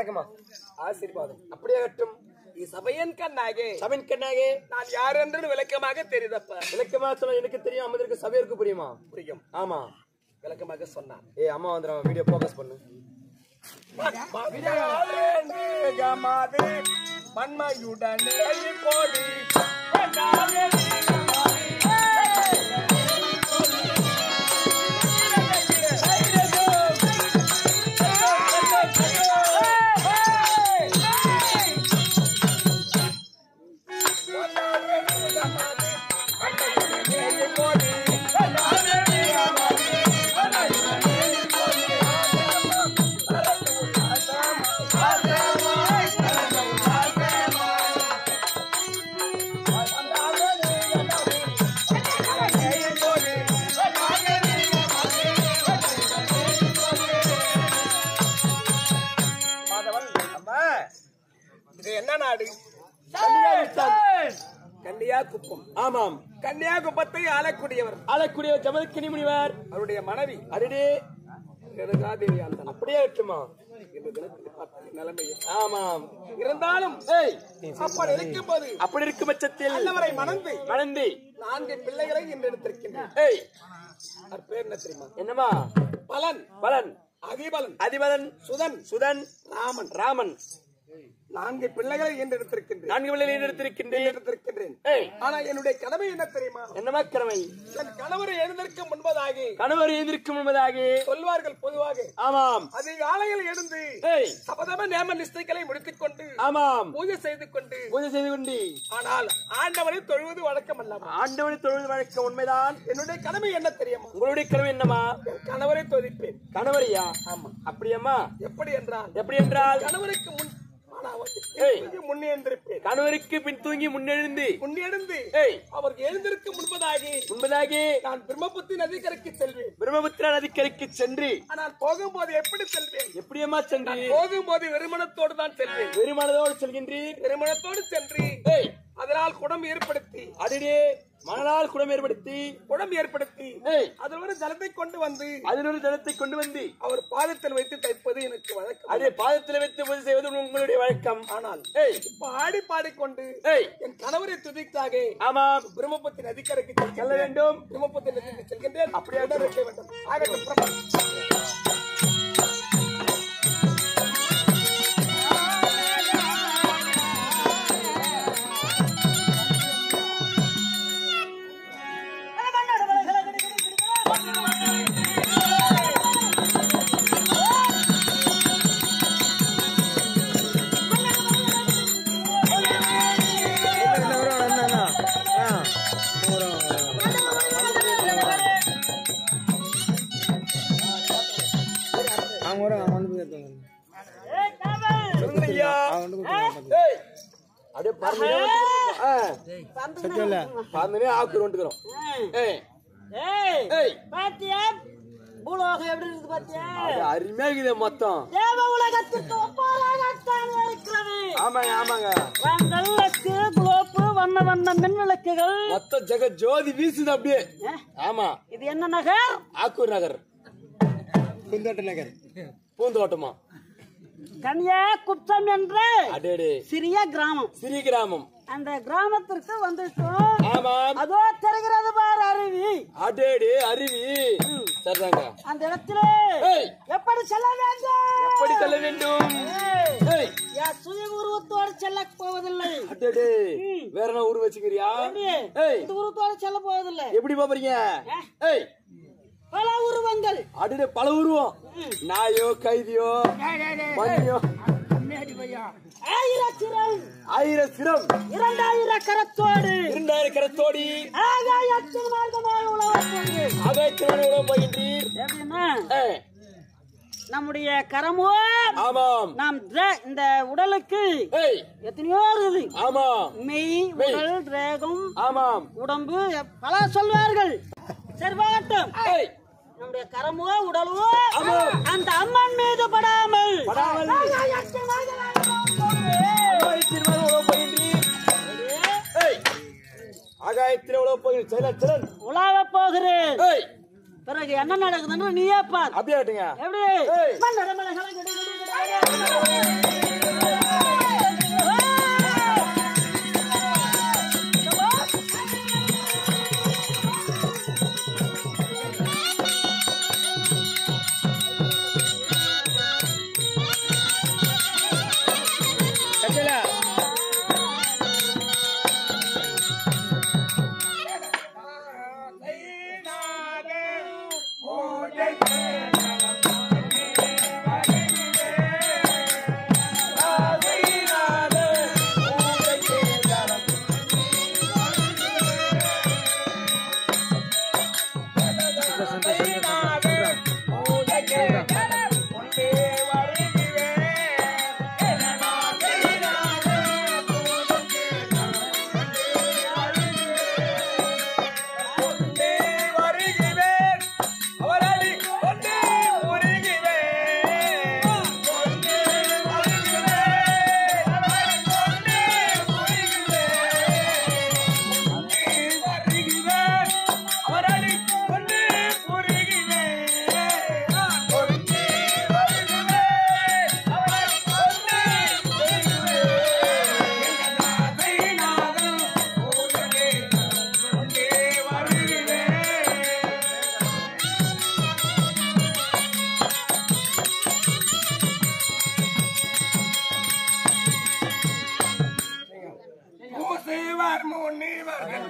வணக்கமா ஆசீர்வாதம். அப்படியே கட்டும். சபையன் கண்ணாகே சபையின் கண்ணாகே நான் யார் என்று விளக்கமாக தெரியுதப்பா. விளக்கமா சொன்ன எனக்கு தெரியும். அமர்ந்திருக்கு சபையருக்கு புரியுமா? புரியும். ஆமா, விளக்கமாக சொன்னான். அம்மா வந்துடும். வீடியோ போக்கஸ் பண்ணு. மண்மையுடனே கோடி கன்னியாகுப்பம். ஆமாம், கன்னியாகுப்பத்தை ஆளக்கூடிய ஜமதக்கினி முனிவர் அவருடைய மனைவி அடடே ரேணுகாதேவி. அப்படியே கட்டுமா நிலைமையை. ஆமாம், இருந்தாலும் அப்படி இருக்கும் பட்சத்தில் நல்லவரை மணந்து 4 பிள்ளைகளை இன்று எடுத்திருக்கின்றேன். பேர் என்ன தெரியுமா? என்னமா? பலன், பலன், அதிபலன், சுதன், ராமன். 4 பிள்ளைகளை இன்று எடுத்திருக்கின்றேன். ஆனா என்னுடைய கடமை என்ன தெரியுமா? என்னமா கடமை? என் கணவரை எழுந்திருக்கும் முன்பதாக சொல்வார்கள் பொதுவாக. ஆமாம், அதிகாலையில் எழுந்து சபதம நேம நிஷ்டைகளை முடித்துக் கொண்டு ஆமாம் பூஜை செய்து கொண்டு ஆனால் ஆண்டவனை தொழுவது வழக்கம் அல்லவா? ஆண்டவனை தொழுவது வழக்கம் உண்மைதான். என்னுடைய கடமை என்ன தெரியுமா? உங்களுடைய கடமை என்னமா? கணவரை துதிப்பேன். கணவரையா? ஆமா. அப்படியம்மா? எப்படி என்றால் கணவருக்கு முன்னே எழுந்திருப்பேன். கணவருக்கு பின் தூங்கி முன்னெழுந்து அவருக்கு எழுந்திருக்கும் முன்பதாக நான் பிரம்மபுத்திரா நதிக்கரைக்கு சென்று ஆனால் போகும்போது எப்படி செல்வேன்? எப்படியம்மா சென்று? போகும்போது வெறுமனத்தோடு தான் செல்வேன். வெறுமனதோடு செல்கின்றீர்? வெறுமனத்தோடு சென்று அதனால் குடம் ஏற்படுத்தி மணலால் குடம் ஏற்படுத்தி அதில் ஒரு ஜலத்தை கொண்டு வந்து அவர் பாதத்தில் வைத்து தைப்பது எனக்கு வழக்கம். அதே பாதத்தில் வைத்து பூஜை செய்வது உங்களுடைய வழக்கம். ஆனால் பாடிக்கொண்டு என் கணவரை துதிக்காக ஆமாம் பிரம்மபுத்திரா நதிக்கரைக்கு செல்ல வேண்டும். பிரம்மபுத்திரா நதிக்கு செல்கின்றேன். அப்படியே இருக்க வேண்டும். அருமையாக மொத்தம் வண்ண மின் விளக்குகள் மொத்த ஜெக ஜோதி வீசுது அப்படியே. ஆமா, இது என்ன நகர்? ஆக்கூர் நகர், பூந்தோட்டமா, கன்னியாகுப்பம் என்ற சிறிய கிராமம். அந்த கிராமத்திற்கு வந்துட்டோம். அதோ தெரிகிறது பார் அருவி. அருவி சரிதாங்க. அந்த இடத்துல எப்படி செல்ல வேண்டும்? சுய உருவத்தோடு செல்ல போவதில்லை. வேற என்ன உருவ வச்சுக்கிறியா? உருவத்தோடு செல்ல போவதில்லை. எப்படி போறீங்க? பல உருவங்கள். பல உருவம். நாயோ, கைதியோ, மணியோ, 1000 சிரம், 2000 கரத்தோடு ஆகாயத்தின் மார்க்கமாக உலக போகின்றீர். நம்முடைய கரமோ நாம் இந்த உடலுக்கு எத்தனையோ இருக்குது. மெய், உடல், தேகம், உடம்பு பல சொல்வார்கள். செல்வாட்டம் நம்முடைய கரமோ உடலோ அந்த அம்மன் மீது படாமல் ஆகாயத்தில் உலாவ போகிறேன். பிறகு என்ன நடக்குதுன்னு நீயே பார். அப்படியே எப்படி குருமார் முனிவர்கள்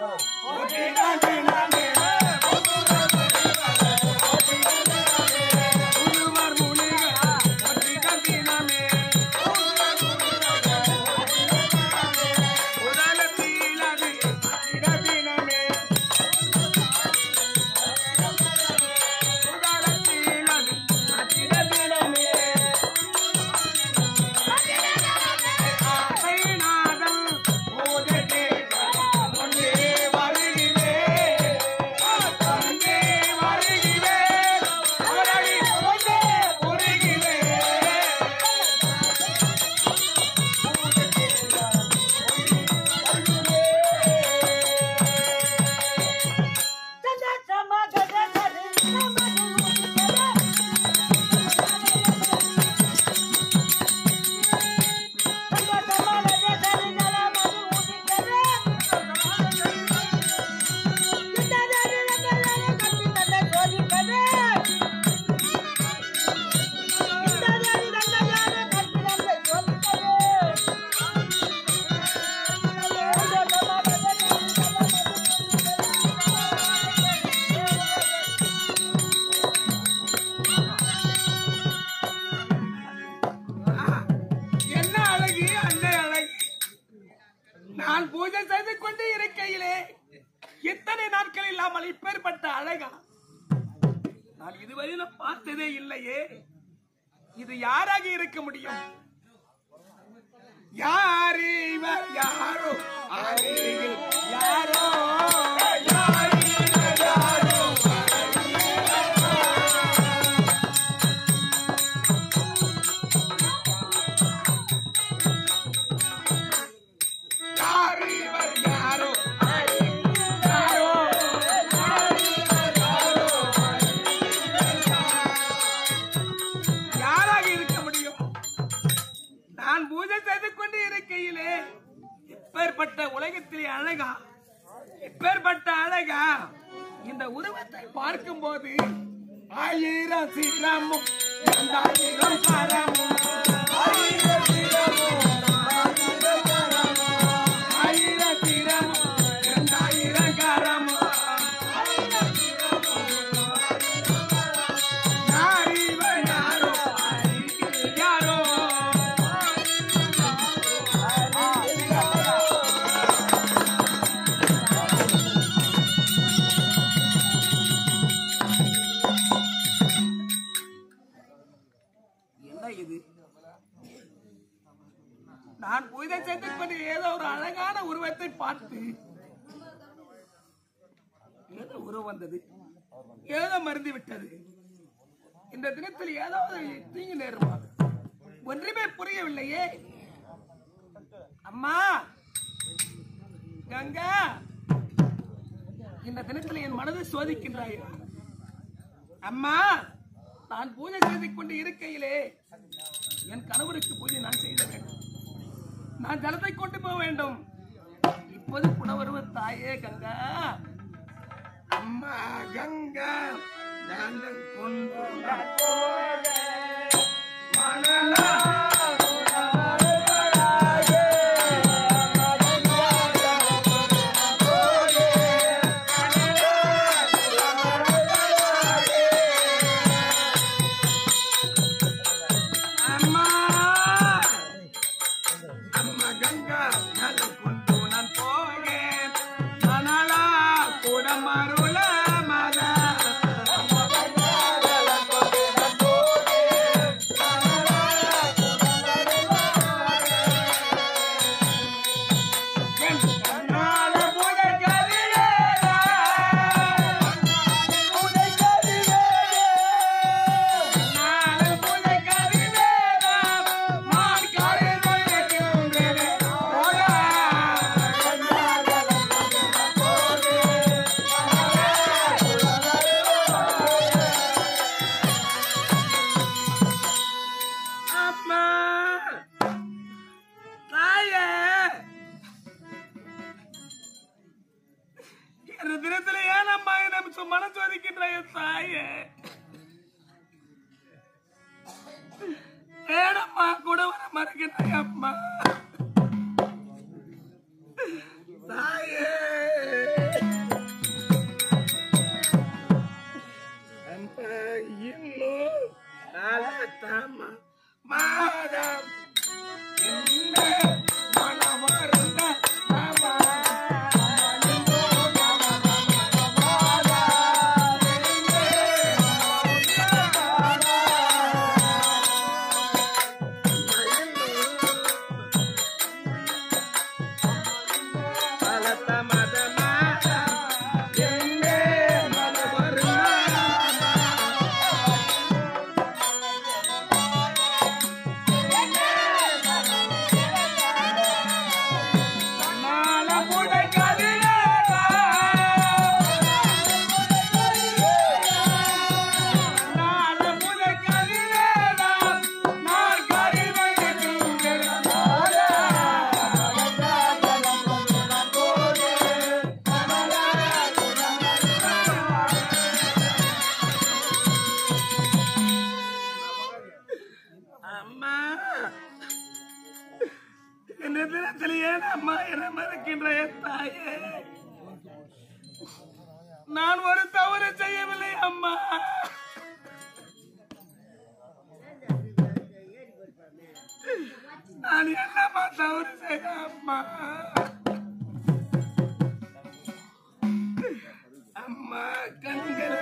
நான் பூஜை செய்து கொண்டு இருக்கையிலே எத்தனை நாட்கள் இல்லாமல் இப்பேற்பட்ட அழகா நான் இதுவரையிலும் பார்த்ததே இல்லையே. இது யாராக இருக்க முடியும்? யாரு இவர்? யாரோ அருகில் யாரோ உலகத்திலே அழகா, இப்பேற்பட்ட அழகா இந்த உருவத்தை பார்க்கும் போது 1000 சிரமும் 2000 கரமும் 1000 சிரமும் 2000 கரமும் நான் பூஜை செய்து கொண்டு ஏதோ ஒரு அழகான உருவத்தை பார்த்து ஏதோ உருவம் வந்தது, ஏதோ மறந்து விட்டது. இந்த தினத்தில் ஏதாவது தீங்கு நேருமா? ஒன்றுமே புரியவில்லையே. அம்மா கங்கா, இந்த தினத்தில் என் மனதை சோதிக்கின்றாய். அம்மா, நான் பூஜை செய்து கொண்டு இருக்கையிலே என் கணவருக்கு பூஜை நான் செய்த வேண்டும். நான் ஜலத்தை கொண்டு போக வேண்டும். இப்போது புனவருவ தாயே கங்கா. அம்மா கங்கா, ஜலம் கொண்டு மணலா மனம் சோதிக்கின்ற தாயே, ஏனம்மா கூட வர மறுக்கிறாய் அம்மா? தாயே தாயே, நான் ஒரு தவறு செய்யவில்லை அம்மா. நான் என்னம்மா தவறு செய்ய அம்மா? அம்மா கண்கள்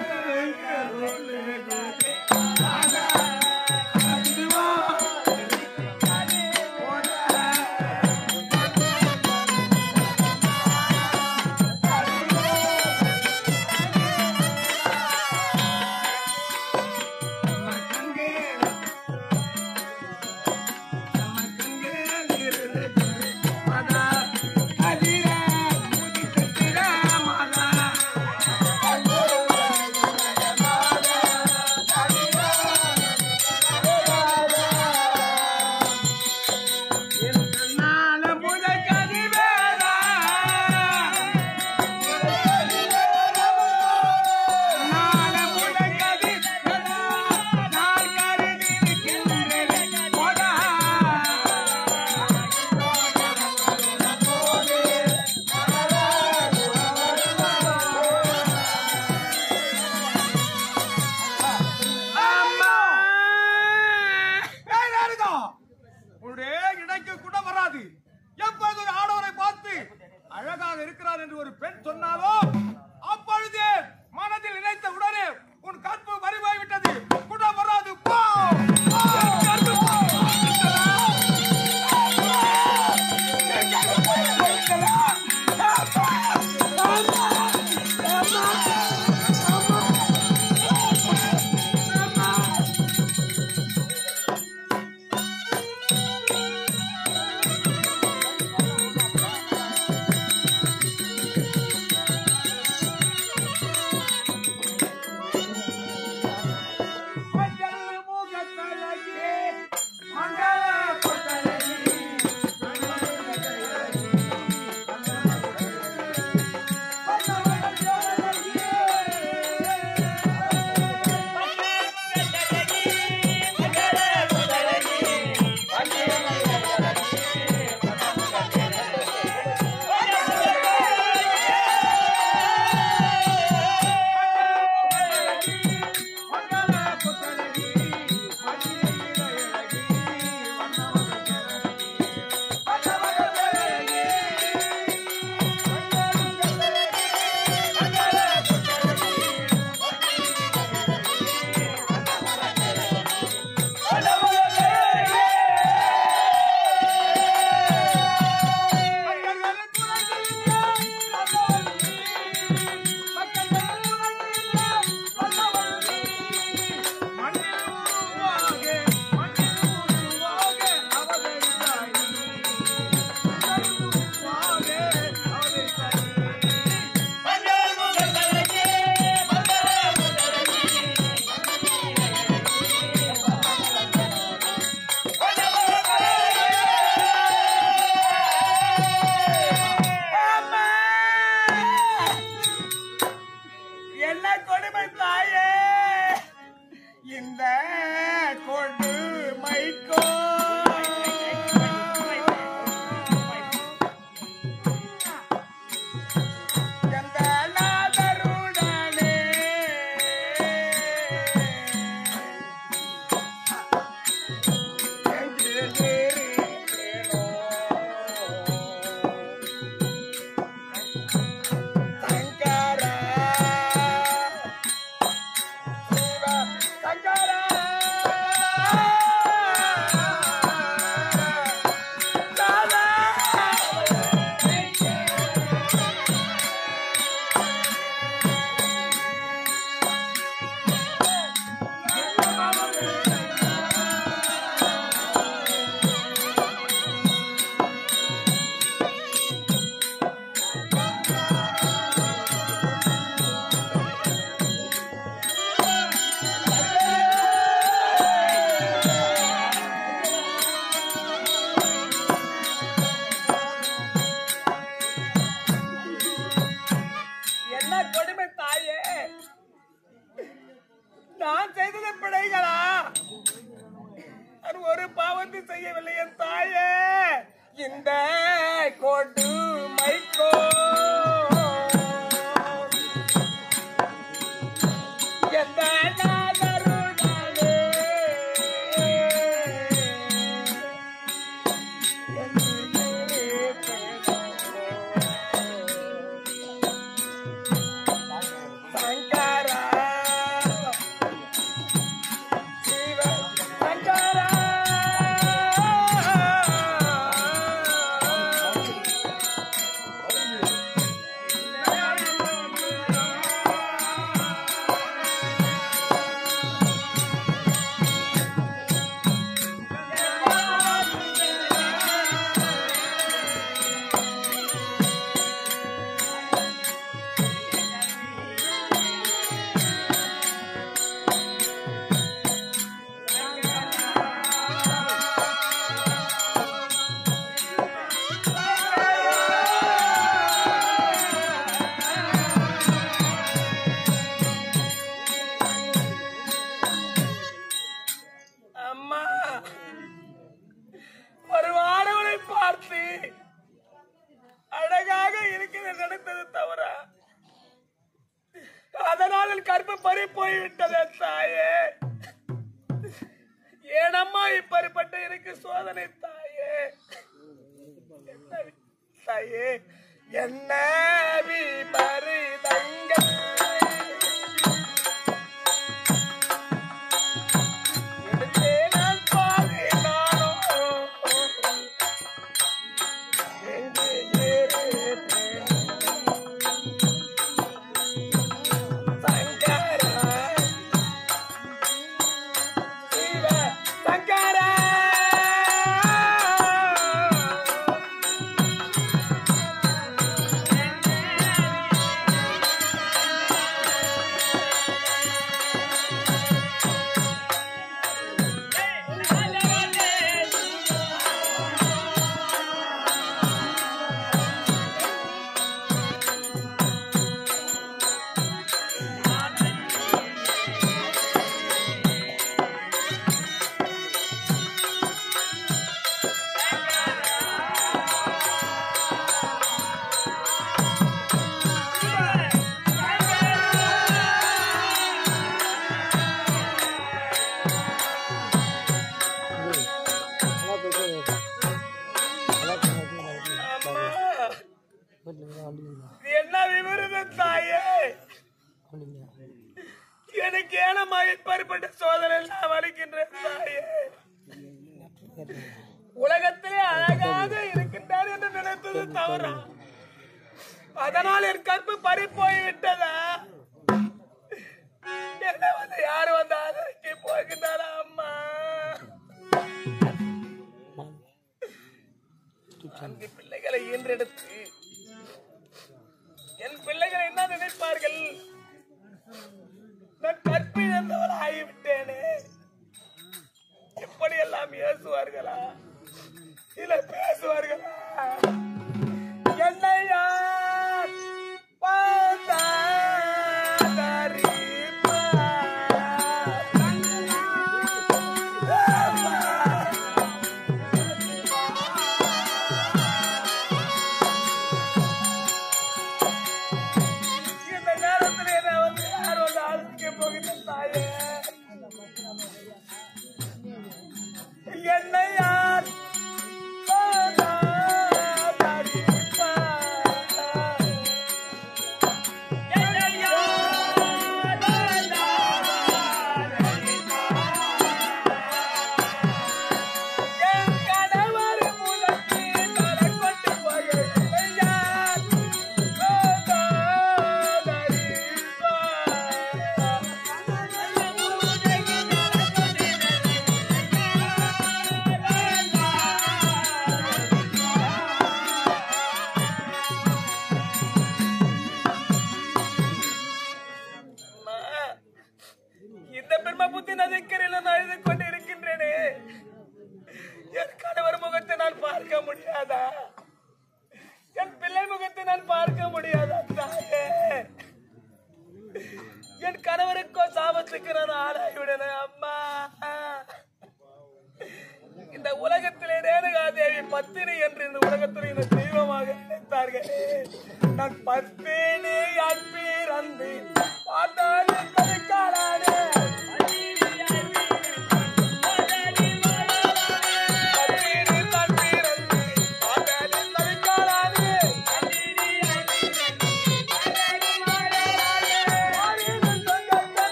கற்பு பறி போய்விட்டதே தாயே. ஏனம்மா இப்படிப்பட்ட எனக்கு சோதனை தாயே? தாயே என்ன விபரீதங்கள் என்ன விவரம் தாயே? எனக்கு ஏனம்மா இப்படிப்பட்ட சோதனை எல்லாம் வலிக்கின்ற தாயே? உலகத்திலே அழகாக இருக்கின்றார் என்று நினைத்தது தவறா? அதனால் என் கற்பு பறி போய்விட்டதா? என்ன வந்து யாரு வந்து ஆதரிக்க போகின்றாரா? அம்மா நான்கு பிள்ளைகளை ஈன்றெடுத்து என் பிள்ளைகளை என்ன நினைப்பார்கள்? நான் கற்பிழந்தவள் ஆகிவிட்டேனே. எப்படி எல்லாம் ஏசுவார்களா இல்ல பேசுவார்களா? என்னை யார்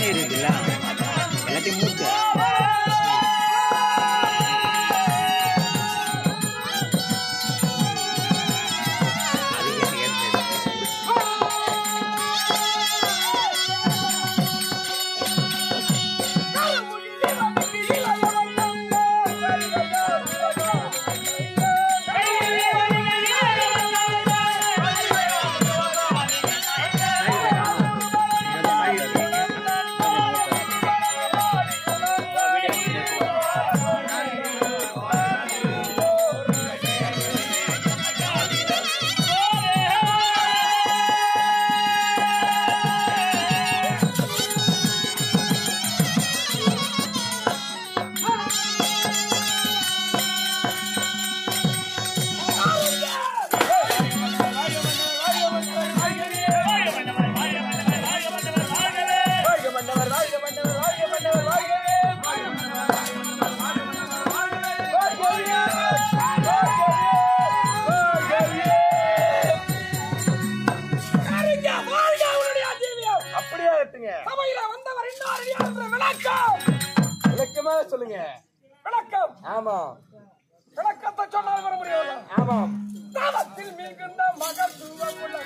தண்ணி இருக்குல்ல எல்லாத்தையும் மூக்கு சொல்லுங்க விளக்கம். ஆமா விளக்கத்தை சொன்னால் வர முடியாது. ஆமாம் தாவத்தில் மிகுந்த மகத்துவமுள்ள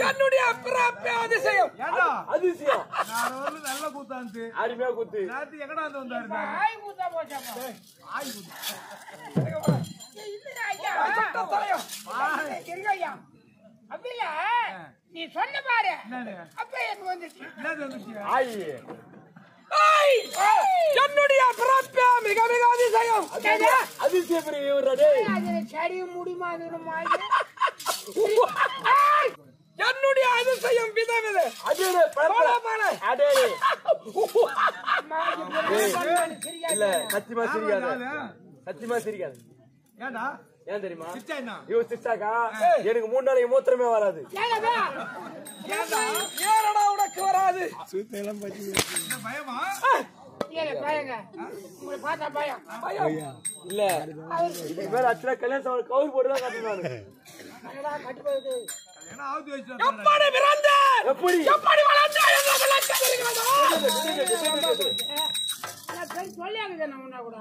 என்னுடைய பிறப்பே அதிசயம். அதிசயம் நான் ஒரு நல்ல கூத்தாந்து அருமையா குத்து நேத்து எங்கடா வந்து வந்தாரு? ஆய் கூத்தா போச்சாப்பா. ஆய் கூத்து. இல்ல ஐயா. இருங்கய்யா. அப்படியா? நீ சொன்ன பாரு. அப்ப எனக்கு வந்துச்சு. என்னது வந்துச்சு? ஆயி என்னுடைய பிறப்பே மிக மிக அதிசயம். அதிசயம் பெரிய செடி முடி மாதிரி என்னுடைய அதிசயம் விதவித. இல்ல சத்தியமா சிரிக்காது, சத்தியமா சிரிக்காது. ஏண்டா ஏன் தெரியுமா? சிச்சா என்ன? இவ சிச்சாக்கா எனக்கு 3 நாளைக்கு மூத்திரமே வராது. ஏறடா உனக்கு வராது. பயமா? பயங்க உங்களை பார்த்தா பயம். இல்ல இதுக்கு மேல அச்சா கல்யாணம் கவுர் போட்டுதான் காட்டுனாரு. கட்டு போகுது. எப்படி பிறந்த எப்படி எப்படி வளர்ந்த என்ற விளக்கம் இருக்கிறதா? சொல்லியாங்க நம்ம கூட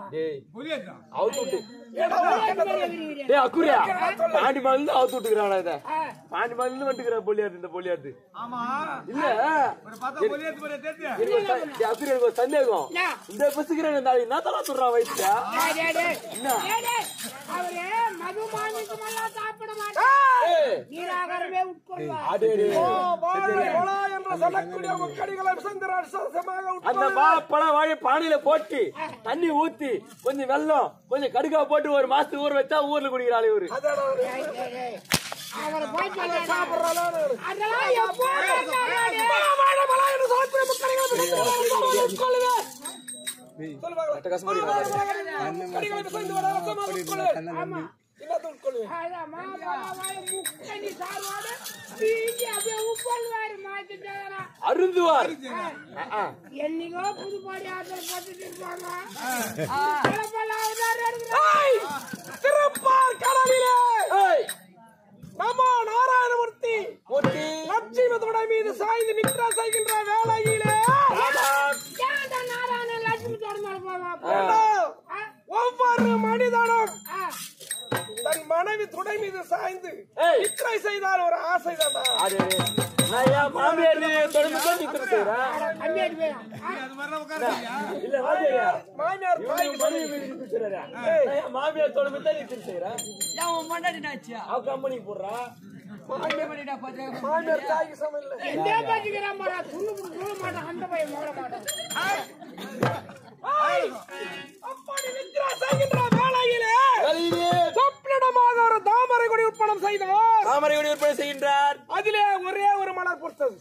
புரியதா? அவுத்து டேய் அக்குரியா பாண்டி மருந்து அவுத்து விட்டுக்கறானே இத. பாண்டி மருந்து வந்துக்கற போலியாது இந்த போலியாது. ஆமா இல்ல ஒரு பார்த்தா போலியாது போல தெரியுது. எனக்கு அக்குரியா ஒரு சந்தேகம். இந்த பஸ்ஸுக்குறேன் இந்த என்ன தரா சொல்றா வைத்தியா? என்ன அவரே மதுமானிக்குமெல்லாம் சாப்பிட மாட்டார். நீராகரவே உட்கொள்வார். அடேடே வாழை என்று சொல்லக்கூடிய முக்கடிகளை சந்தராசமாக அந்த பழம் வாழை பானையில போட்டு தண்ணி ஊத்தி கொஞ்சம் வெல்லம் கொஞ்சம் கடுக்கா போட்டு ஒரு மாசத்துக்கு ஊற வச்சா ஊர்ல குடிக்கிறாள் இவரு. அவரை போய் சாப்பிடுறாங்க. அதெல்லாம் எப்போ அருந்துவார். என்னைக்கோ புதுப்பாடி ஆற்றல் பார்த்துட்டு இருப்பாங்க. திருப்பார் கடலிலே நமோ நாராயணமூர்த்தி லட்சுமி மீது சாய்ந்து நிற்க செய்கின்ற வேளையிலே நாராயண லட்சுமி தொடர்ந்து ஒவ்வொரு மனிதனும் தன் மனைவி துணை மீது சாய்ந்து நிற்கை செய்தால் ஒரு ஆசை தானா? மாமியார் தொடர்ந்து நிற்கிற செய்யறேன். இல்ல மாமியார் மாமியார் தொடர்ந்து தான் நிற்கிற செய்யறேன். அவ கம்பெனிக்கு போடுறா மாமியார் தாய்க்கு சமையல் எந்த பாத்துக்கிறா மாட்டா துண்ணு மாட்டான் அந்த பையன் போட மாட்டான். அப்படி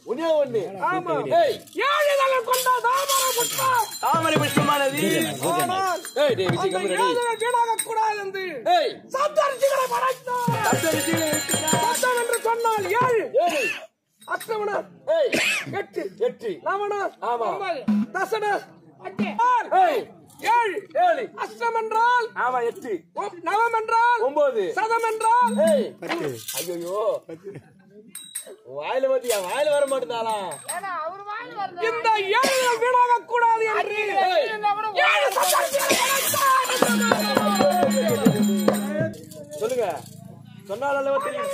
ஒண்ணே ஒண்ணு. ஆமா. ஏய் 7 இதழ்கள் கொண்ட தாமரை புஷ்பம். தாமரை புஷ்பமானது. ஏய் டேய் விஜய் கம்பி ரெடி. வீணாக கூடாது என்று ஏய் சப்தரிஷிகளை படைத்தார். சப்தரிஷிகளை இருக்கிறார். சப்தம் என்று சொன்னால் 7. 7 அஷ்டமன ஏய் 8 8 நவன ஆமா 9 தசன 8 ஏய் 7 அஷ்டம் என்றால் ஆமா 8 நவம் என்றால் 9 சதம் என்றால் ஏய் 10 ஐயோ வாயில வந்தியா வாயில வர மாட்டேதாளா இந்த 7 வீணாக கூடாது என்று 7 சொல்லுங்க சொன்னால தெரியும்.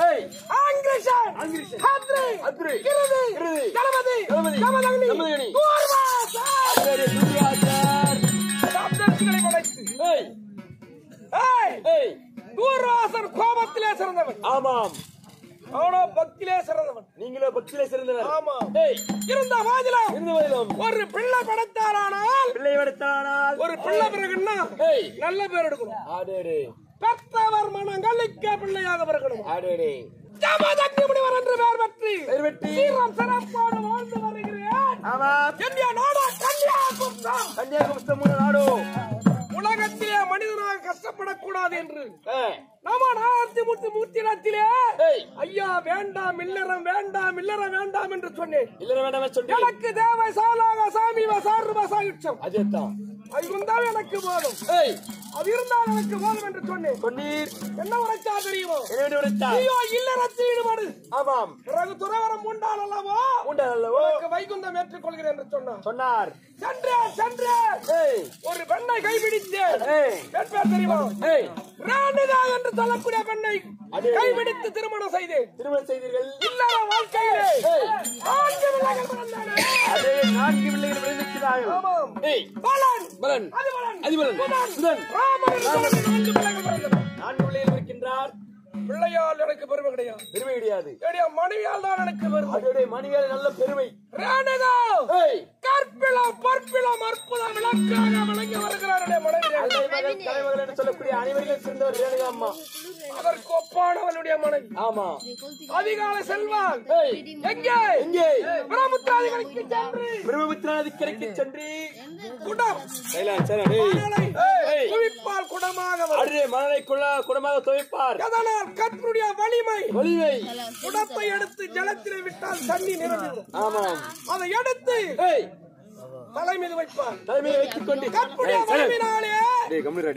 ஏய் ஆங்கிரிஷன் ஆங்கிரிஷன் ஹத்ரி அத்ரி கிருதி கிருதி கணபதி கமதங்கனி கமதங்கனி ஆச்சாரிய துர்வாசர் சப்தரிஷிகளை படைத்து ஏய் ஏய் ஏய் தூர்வாசர் கோபத்திலே சிறந்தவன். ஆமாம் அவனோ பக்தியிலே சிறந்தவன். நீங்களோ பக்தியிலே சிறந்தவர். ஆமா. ஏய் இருந்த வாதிலும் இருந்தவரிலும் ஒரு பிள்ளை படைத்தாரானால் பிள்ளை எடுத்தானால் ஒரு பிள்ளை பிறகுன்னா ஏய் நல்ல பேர் எடுக்கணும். ஆடேடே பெற்றவர் மனங்களிக்க பிள்ளையாக பிறக்கணும். ஆடேடே ஜமதக்னி முனிவர் என்று பெயர் பெற்று வெற்றி சீரம் சிறப்போடு வாழ்ந்து வருகிறேன். ஆமா இந்திய நாடா கன்னியாகுமரி. கன்னியாகுமரி நாடு உலகத்திலே மனிதனாக கஷ்டப்படக்கூடாது என்று ஏய் நம்ம 433 ஏய் ஐயா வேண்டாம் இல்லறம் வேண்டாம் இல்லறம் வேண்டாம் என்று சொன்னேன். இல்ல வேண்டாம் சொல்லி எனக்கு தேவை சாலாக சாமி வசாறு வசாயுச்சம் அதேதான் அது இருந்தால் எனக்கு போதும். ஏய் அது இருந்தால் எனக்கு போதும் என்று சொன்னேன். சொன்னீர் என்ன உரைச்சா தெரியுமோ? என்னடி உரைத்தா? ஐயோ இல்லறத்தில் ஈடுபாடு. ஆமாம் பிறகு துறவரம் உண்டால் அல்லவோ உண்டல்லவோ உனக்கு வைகுந்தம் ஏற்றுக்கொள்கிறேன் என்று சொன்னார். சொன்னார். சென்றேன் ஏய் ஒரு பெண்ணை கைபிடித்தேன். ஏய் பெண் பேர் தெரியுமா? ஏய் ராணிதா என்று சொல்லக்கூடிய பெண்ணை கைபிடித்து திருமணம் செய்தேன். திருமணம் செய்தீர்கள். இல்லற வாழ்க்கையிலே ஏய் 4 பிள்ளைகள் பிறந்தன. அதே 4 பிள்ளைகள் பிறந்திருக்கிறார்கள். ஆமாம். ஏய் பலன் பலன் அதிபலன் அதிபலன் சுதன் ராமன் 4 பிள்ளைகள் பிறந்தன. 4 பிள்ளைகள் இருக்கின்றார். பிள்ளையால் எனக்கு பெருமை கிடையாது. பெருமை கிடையாது. என்னுடைய மனைவியால் தான் எனக்கு பெருமை. அதோட மணிவேல் நல்ல பெருமை. ராணிதா ஏய் கற்பிலம் பற்பிலம் அற்புதம் விளக்காக விளங்கி வருகிறாருடைய மனைவி. தலைமகள் என்று சொல்லக்கூடிய அனைவரும் சேர்ந்தவர் ரேணுகா அம்மா. அதற்கு ஒப்பானவளுடைய மனைவி. ஆமா அதிகாலை செல்வான். ஏய் எங்கே எங்கே பிரமுத்திராதிகளுக்கு சென்று பிரம்மபுத்திராதிக்கரைக்கு சென்று குடம் சரி ஏய் குவிப்பால் குடமாக வரும். அடே மணலை குடமாக துவைப்பார். அதனால் கற்புடைய வலிமை வலிமை குடத்தை எடுத்து ஜலத்திலே விட்டால் தண்ணி நிரம்பிடும். ஆமாம் அதை எடுத்து ஏய் தலை மீது வைப்பார். தலைமையை வைத்துக் கொண்டு கற்புடைய வலிமையினாலே டேய் கம்முடா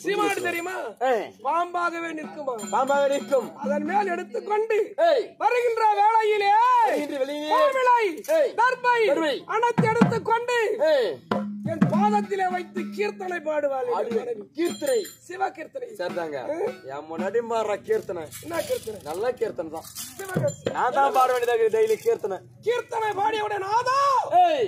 சீமாடு தெரியுமா? ஏய் பாம்பாகவே நிற்குமா? பாம்பாக நிற்கும். அதன் மேல் எடுத்துக்கொண்டு ஏய் வருகின்ற வேளையிலே இன்று வெளியே கோவிலை ஏய் தர்பை தர்பை அனைத்து எடுத்துக்கொண்டு ஏய் என் பாதத்திலே வைத்து கீர்த்தனை பாடுவாள். கீர்த்தனை சிவ கீர்த்தனை. சரிதாங்க என் முன்னாடி மாற கீர்த்தனை என்ன கீர்த்தனை? நல்ல கீர்த்தனை தான். சிவகீர்த்தனை. நான் தான் பாட வேண்டியதாக டெய்லி கீர்த்தனை. கீர்த்தனை பாடியவுடன் நாதா ஏய்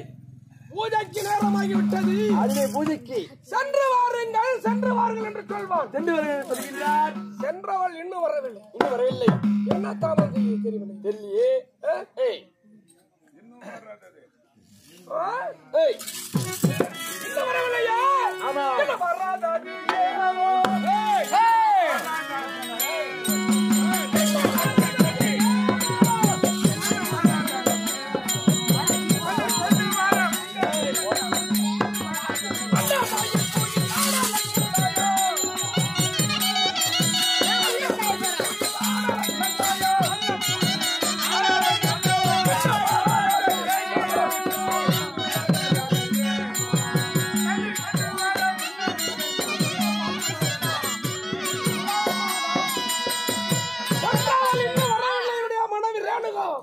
பூஜைக்கு நேரமாகி விட்டது. அதுவே பூஜைக்கு சென்று வாருங்கள் என்று சொல்வான். சென்று வருகிறேன் சொல்கிறார். சென்றவள் இன்னும் வரவில்லை. இன்னும் வரவில்லை. என்ன தாமதம் தெரியவில்லை. தெரியலையே. ஏய் ஏய் இன்னும் வரவில்லையா? ஆமா. இன்னும் வராதது ஏனோ?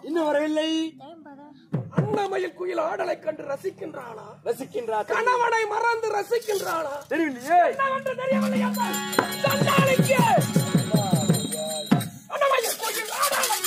இன்னும் வரவில்லை. அண்ணமையில் குயில் ஆடலை கண்டு ரசிக்கின்றாளா? ரசிக்கின்றார். கணவனை மறந்து ரசிக்கின்றாளா? தெரியவில்லையே. என்னவென்று தெரியவில்லையா? சண்டாளிக்கு அண்ணமையில் குயில் ஆடலை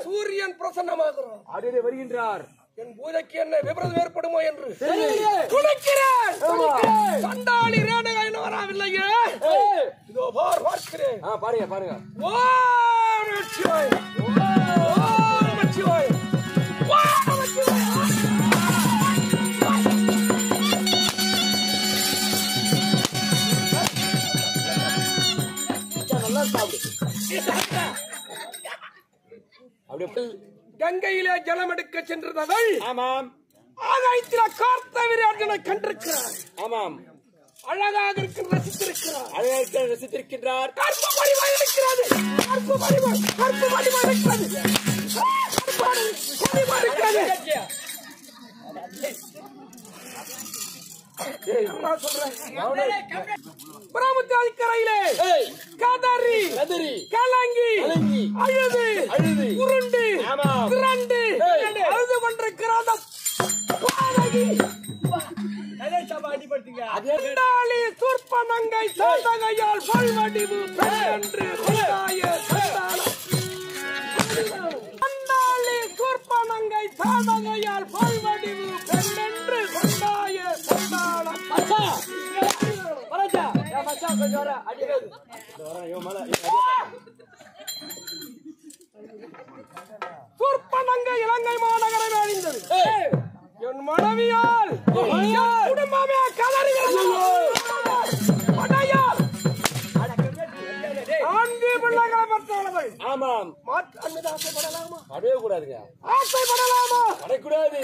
சூரியன் பிரசன்னமாகிறார். அடியே வருகின்றார். என் பூஜைக்கு என்ன விபரீதம் ஏற்படுமோ என்று துடிக்கிறேன். சண்டாளி ரேணுகா இன்னும் வரவில்லையே. இதோ பார்க்கிறேன். பாருங்க பாருங்க. ஓம் நமச்சிவாய, ஓம் நமச்சிவாய, ஓம் நமச்சிவாய. நல்லா சாப்பிடு. அப்படியே கங்கையிலே ஜலம் எடுக்க சென்றதவள். ஆமாம். ஆகாயத்தில கார்த்த வீரர்களை கண்டிருக்கிறார். ஆமாம். அழகாக இருக்க ரசித்திருக்கிறார். அழகாக ரசித்திருக்கின்றார். கற்பு வடிவாய் இருக்கிறது. கற்பு வடிவாய் இருக்கிறது. பிரம்மத்தாதிக்கரையிலே கதறி கலங்கி அழுது உருண்டு திரண்டு அழுது கொண்டிருக்கிற அண்டாளி சூர்பனங்கை சாதகையால் பல்வடிவு பெண்ணென்று கொண்டாய சண்டாளம். அண்டாளி சூர்பனங்கை சாதகையால் பல்வடிவு பெண்ணென்று கொண்டாய சண்டாளம். சூர்பனங்கை இலங்கை மாநகரை அழிந்தது. என் மனைவியால் குடும்பமே கதறுகிறது. 4 பிள்ளைகளை பெற்றவர்கள். ஆமாம். மாற்றான் மீது ஆசைப்படலாமா? அடையவே கூடாதுங்க. ஆசைப்படலாமா? அடையக்கூடாது.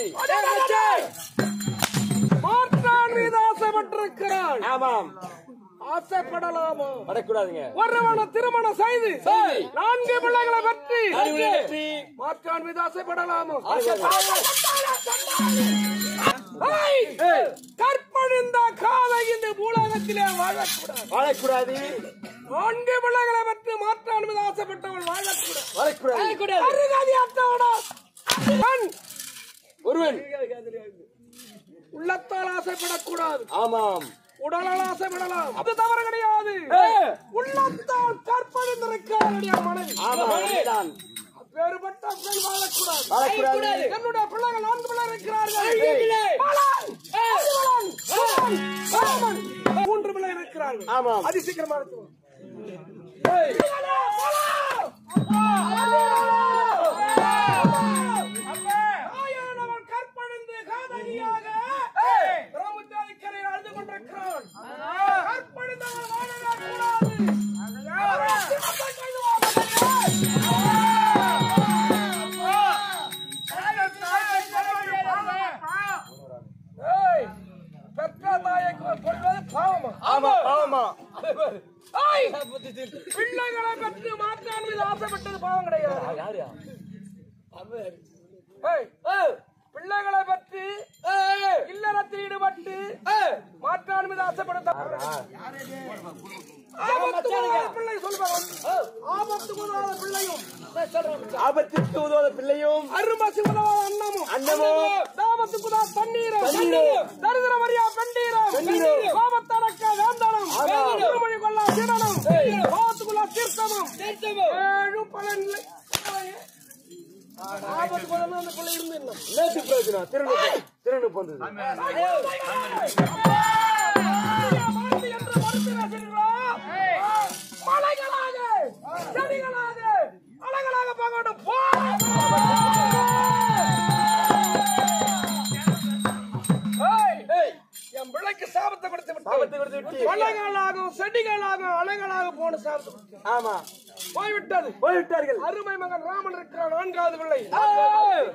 மாற்றான் மீது ஆசைப்பட்டிருக்கிறாள். ஆமாம். ஆசைப்படலாமா? அடையக்கூடாதுங்க. ஒருவனை திருமணம் செய்து 4 பிள்ளைகளை பெற்று மாற்றான் மீது ஆசைப்படலாமா? கற்பழிந்த காதை இந்த பூலகத்திலே வாழக்கூடாது. 4 பிள்ளைகளை பெற்று மாற்றான் மீது ஆசைப்பட்டவள் வாழக்கூடாது. ஒருவன் உள்ளத்தால் ஆசைப்படக்கூடாது. ஆமாம். உடலால் ஆசைப்படலாம். அது தவறு கிடையாது. உள்ளத்தால் கற்பழிந்திருக்கிறாருடைய மனைவி. வேறுபட்ட பெண் வாழக்கூடாது. என்னுடைய பிள்ளைகள் 4 பிள்ளை இருக்கிறார்கள். 3 பிள்ளை இருக்கிறார்கள். ஆமாம். அதி சீக்கிரமா இருக்கும். கற்பழிந்து காதலியாக பிரம்மச்சாரிக்கரையில் அழுது கொண்டிருக்கிறான். கற்பழிந்தவன் வாழவே கூடாது. பிள்ளைகளை பெற்று மாற்றான் மீது ஆசைப்பட்டது பாவம் கிடையாது. பிள்ளைகளை பற்றி இல்லறத்தில் ஈடுபட்டு மாற்றான் மீது ஆசைப்பட்ட பிள்ளை சொல்வாங்க. ஆபத்துக்கு உதவாத பிள்ளையும் அருமசி உதவாத அன்னமும் தாபத்துக்கு உதவாத தண்ணீரும் தரிதிரம் அறியா பெண்டீரும் கோபத்தடக்க வேந்தனம் திருமொழி கொள்ளா சீடனும் கோபத்துக்குள்ளா தீர்த்தமும் 7 பலன் ஆபத்து பலன் அந்த பிள்ளை இருந்துடணும். நேற்று பிரயோஜனம் திறனு போந்தது. மலைகளாக செடிகளாக அழகளாக பார்க்கட்டும். என் பிள்ளைக்கு சாபத்தை கொடுத்து விட்டு மலைகளாகவும் செடிகளாகவும் அழகளாக போன சாபத்தை. ஆமா. போய்விட்டார்கள். அருமை மகன் ராமன் இருக்கிற 4வது பிள்ளை